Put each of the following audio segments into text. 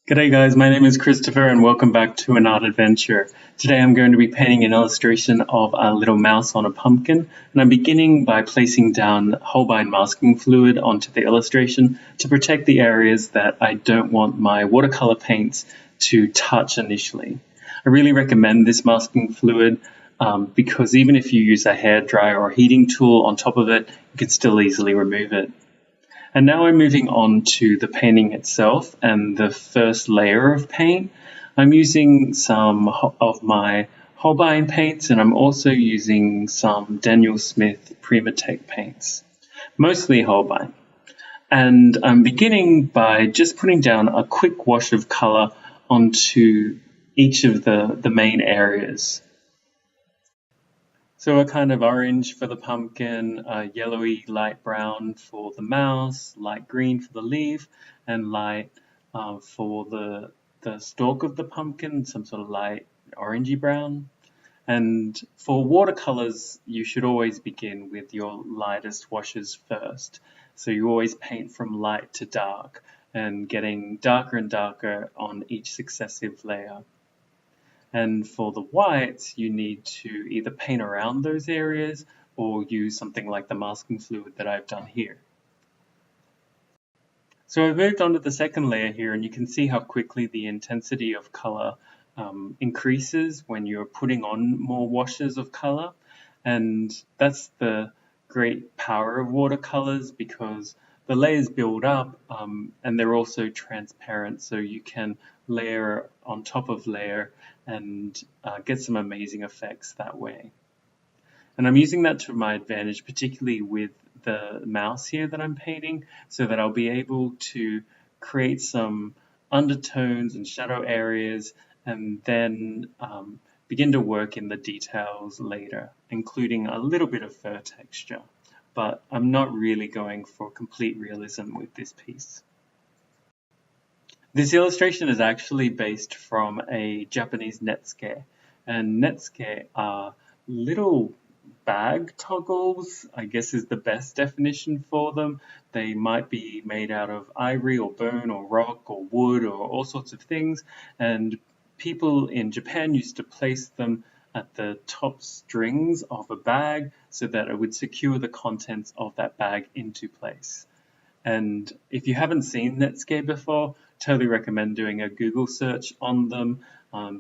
G'day guys, my name is Christopher and welcome back to an art adventure. Today I'm going to be painting an illustration of a little mouse on a pumpkin, and I'm beginning by placing down Holbein masking fluid onto the illustration to protect the areas that I don't want my watercolor paints to touch initially. I really recommend this masking fluid because even if you use a hairdryer or heating tool on top of it, you can still easily remove it. And now I'm moving on to the painting itself and the first layer of paint. I'm using some of my Holbein paints, and I'm also using some Daniel Smith Primatek paints, mostly Holbein. And I'm beginning by just putting down a quick wash of color onto each of the main areas. So a kind of orange for the pumpkin, a yellowy light brown for the mouse, light green for the leaf, and light for the stalk of the pumpkin, some sort of light orangey brown. And for watercolors, you should always begin with your lightest washes first. So you always paint from light to dark and getting darker and darker on each successive layer. And for the whites, you need to either paint around those areas or use something like the masking fluid that I've done here. So I've moved on to the second layer here, and you can see how quickly the intensity of color increases when you're putting on more washes of color. And that's the great power of watercolors, because the layers build up and they're also transparent, so you can layer on top of layer and get some amazing effects that way. And I'm using that to my advantage, particularly with the mouse here that I'm painting, so that I'll be able to create some undertones and shadow areas and then begin to work in the details later, including a little bit of fur texture. But I'm not really going for complete realism with this piece. This illustration is actually based from a Japanese NETSUKE, and NETSUKE are little bag toggles, I guess is the best definition for them. They might be made out of ivory or bone or rock or wood or all sorts of things, and people in Japan used to place them at the top strings of a bag so that it would secure the contents of that bag into place. And if you haven't seen NETSUKE before, totally recommend doing a Google search on them.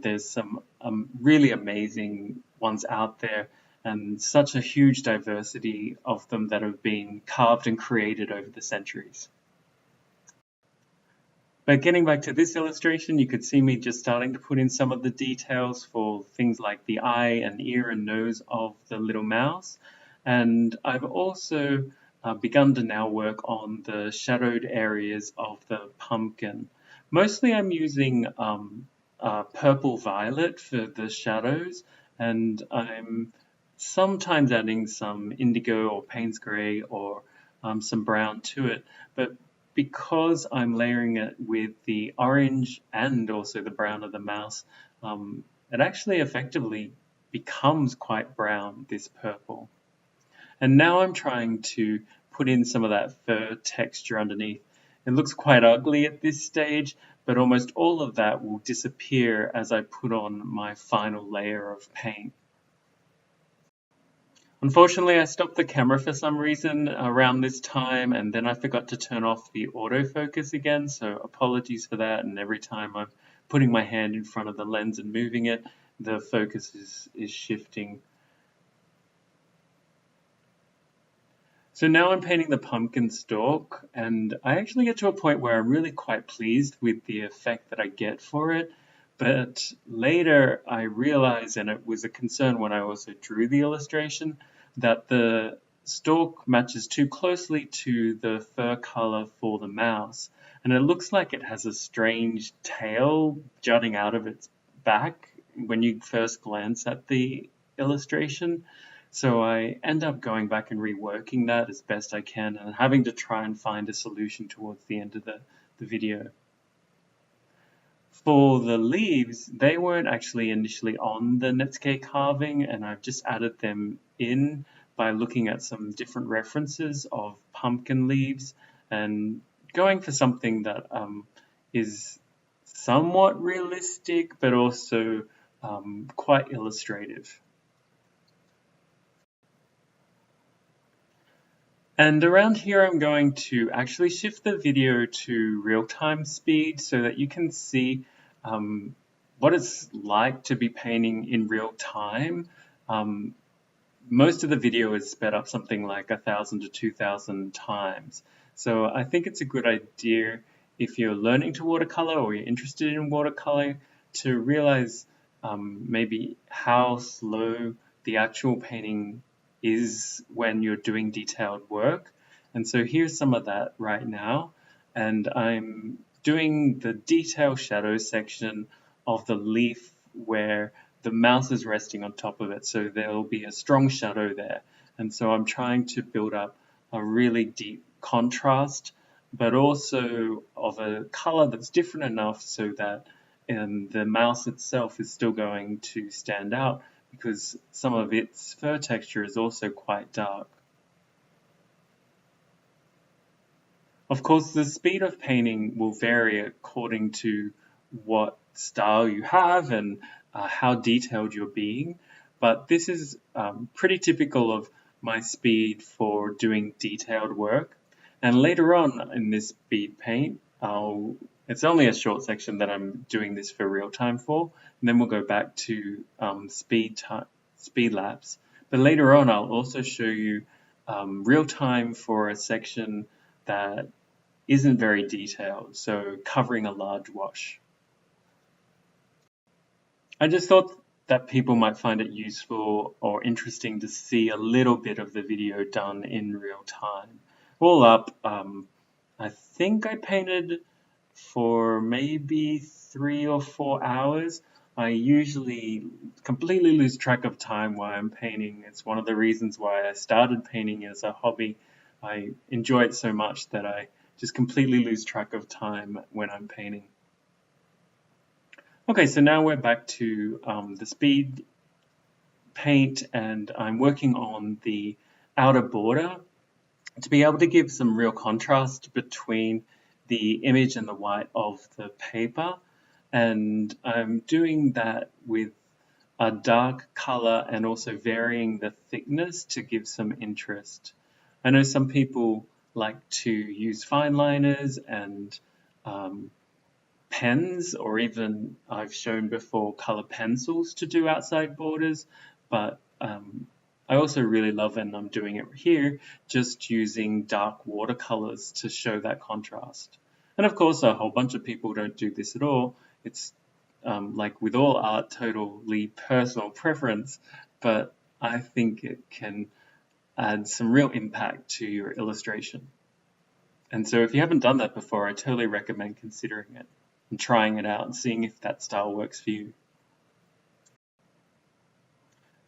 There's some really amazing ones out there, and such a huge diversity of them that have been carved and created over the centuries. But getting back to this illustration, you could see me just starting to put in some of the details for things like the eye and ear and nose of the little mouse. And I've also begun to now work on the shadowed areas of the pumpkin. Mostly I'm using purple violet for the shadows, and I'm sometimes adding some indigo or Payne's grey or some brown to it. But because I'm layering it with the orange and also the brown of the mouse, it actually effectively becomes quite brown, this purple. And now I'm trying to put in some of that fur texture underneath. It looks quite ugly at this stage, but almost all of that will disappear as I put on my final layer of paint. Unfortunately, I stopped the camera for some reason around this time, and then I forgot to turn off the autofocus again, so apologies for that. And every time I'm putting my hand in front of the lens and moving it, the focus is shifting. So now I'm painting the pumpkin stalk, and I actually get to a point where I'm really quite pleased with the effect that I get for it. But later I realized, and it was a concern when I also drew the illustration, that the stalk matches too closely to the fur color for the mouse. And it looks like it has a strange tail jutting out of its back when you first glance at the illustration. So I end up going back and reworking that as best I can and having to try and find a solution towards the end of the video. For the leaves, they weren't actually initially on the NETSUKE carving, and I've just added them in by looking at some different references of pumpkin leaves and going for something that is somewhat realistic, but also quite illustrative. And around here, I'm going to actually shift the video to real-time speed so that you can see what it's like to be painting in real time. Most of the video is sped up something like 1,000 to 2,000 times. So I think it's a good idea if you're learning to watercolor or you're interested in watercolor to realize maybe how slow the actual painting is when you're doing detailed work. And so here's some of that right now. And I'm doing the detail shadow section of the leaf where the mouse is resting on top of it. So there'll be a strong shadow there. And so I'm trying to build up a really deep contrast, but also of a color that's different enough so that the mouse itself is still going to stand out, because some of its fur texture is also quite dark. Of course, the speed of painting will vary according to what style you have and how detailed you're being, but this is pretty typical of my speed for doing detailed work. And later on in this speed paint, it's only a short section that I'm doing this for real time for, and then we'll go back to speed lapse. But later on, I'll also show you real time for a section that isn't very detailed, so covering a large wash. I just thought that people might find it useful or interesting to see a little bit of the video done in real time. All up, I think I painted for maybe 3 or 4 hours. I usually completely lose track of time while I'm painting. It's one of the reasons why I started painting as a hobby. I enjoy it so much that I just completely lose track of time when I'm painting. Okay, so now we're back to the speed paint, and I'm working on the outer border to be able to give some real contrast between the image and the white of the paper. And I'm doing that with a dark color and also varying the thickness to give some interest. I know some people like to use fine liners and pens, or even I've shown before color pencils to do outside borders, but I also really love, and I'm doing it here, just using dark watercolors to show that contrast. And of course, a whole bunch of people don't do this at all. It's like with all art, totally personal preference, but I think it can add some real impact to your illustration. And so if you haven't done that before, I totally recommend considering it and trying it out and seeing if that style works for you.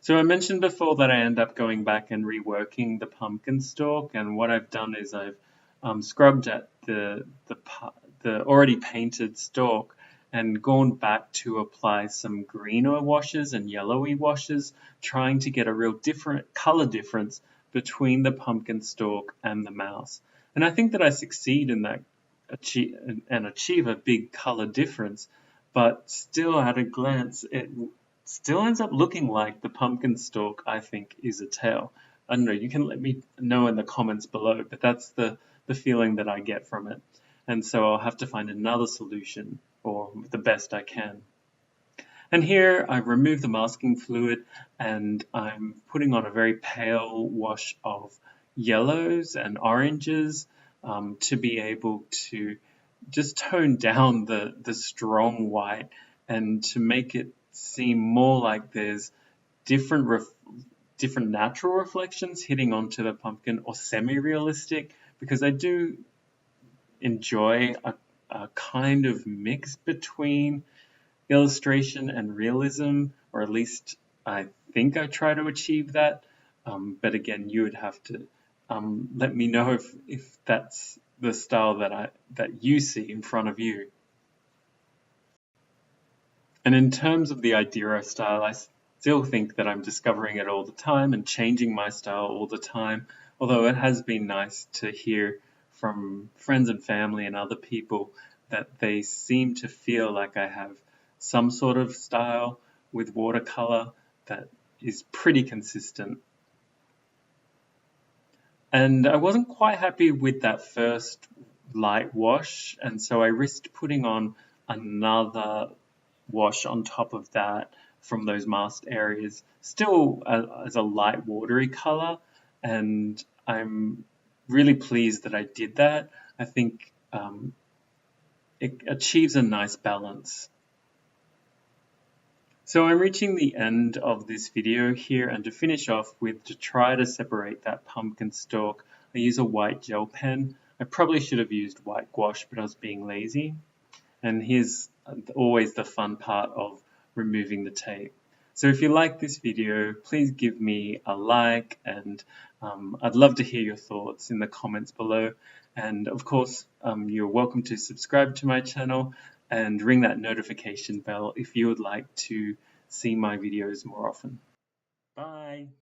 So I mentioned before that I end up going back and reworking the pumpkin stalk, and what I've done is I've scrubbed at the already painted stalk and gone back to apply some greener washes and yellowy washes, trying to get a real different color difference between the pumpkin stalk and the mouse. And I think that I succeed in that and achieve a big color difference, but still at a glance it still ends up looking like the pumpkin stalk, I think, is a tail. I don't know, you can let me know in the comments below, but that's the feeling that I get from it. And so I'll have to find another solution, or the best I can. And here I've removed the masking fluid and I'm putting on a very pale wash of yellows and oranges to be able to just tone down the strong white and to make it seem more like there's different natural reflections hitting onto the pumpkin, or semi-realistic, because I do enjoy a kind of mix between illustration and realism, or at least I think I try to achieve that. But again, you would have to let me know if that's the style that you see in front of you. And in terms of the idea of style, I still think that I'm discovering it all the time and changing my style all the time, although it has been nice to hear from friends and family and other people that they seem to feel like I have some sort of style with watercolor that is pretty consistent. And I wasn't quite happy with that first light wash, and so I risked putting on another wash on top of that from those masked areas, still as a light watery color, and I'm really pleased that I did that. I think it achieves a nice balance. So I'm reaching the end of this video here, and to finish off with, to try to separate that pumpkin stalk, I use a white gel pen. I probably should have used white gouache, but I was being lazy. And here's always the fun part of removing the tape. So if you like this video, please give me a like, and I'd love to hear your thoughts in the comments below. And of course, you're welcome to subscribe to my channel and ring that notification bell if you would like to see my videos more often. Bye!